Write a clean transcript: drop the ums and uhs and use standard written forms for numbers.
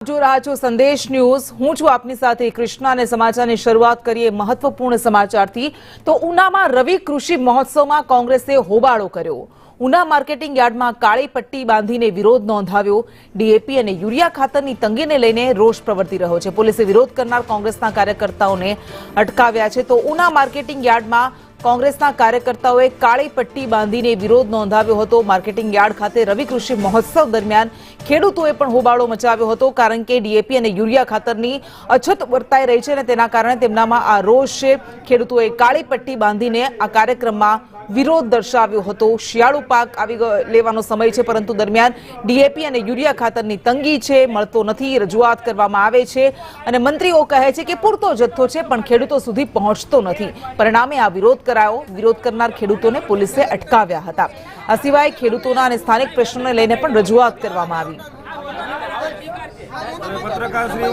જોઈ રહ્યા છો સંદેશ ન્યૂઝ। હું છું આપની સાથે કૃષ્ણા અને સમાચારની શરૂઆત કરીએ મહત્વપૂર્ણ સમાચારથી। તો ઉનામાં રવિ કૃષિ મહોત્સવમાં કોંગ્રેસે હોબાળો કર્યો। ઉના માર્કેટિંગ યાર્ડમાં કાળી પટ્ટી બાંધીને વિરોધ નોંધાવ્યો। ડીએપી અને યુરિયા ખાતરની તંગીને લઈને રોષ પ્રવર્તી રહ્યો છે। પોલીસે વિરોધ કરનાર કોંગ્રેસના કાર્યકર્તાઓને અટકાવ્યા છે। તો ઉના માર્કેટિંગ યાર્ડમાં કોંગ્રેસના કાર્યકર્તાઓએ કાળી પટ્ટી બાંધીને વિરોધ નોંધાવ્યો હતો। માર્કેટિંગ યાર્ડ ખાતે રવિ કૃષિ મહોત્સવ દરમિયાન ખેડૂતોએ પણ હોબાળો મચાવ્યો હતો, કારણ કે ડીએપી અને યુરિયા ખાતરની અછત વર્તાઈ રહી છે અને તેના કારણે તેમનામાં આ રોષ છે। ખેડૂતોએ કાળી પટ્ટી બાંધીને આ કાર્યક્રમમાં વિરોધ દર્શાવ્યો હતો। શિયાળુ પાક આવી લેવાનો સમય છે, પરંતુ દરમિયાન ડીએપી અને યુરિયા ખાતરની તંગી છે, મળતો નથી। રજૂઆત કરવામાં આવે છે અને મંત્રીઓ કહે છે કે પૂરતો જથ્થો છે, પણ ખેડૂતો સુધી પહોંચતો નથી। પરિણામે આ વિરોધ કરાયો। વિરોધ કરનાર ખેડૂતોને પોલીસે અટકાવ્યા હતા। આ સિવાય ખેડૂતોના અને સ્થાનિક પ્રશ્નોને લઈને પણ રજૂઆત કરવામાં આવી। પત્રકારશ્રીઓ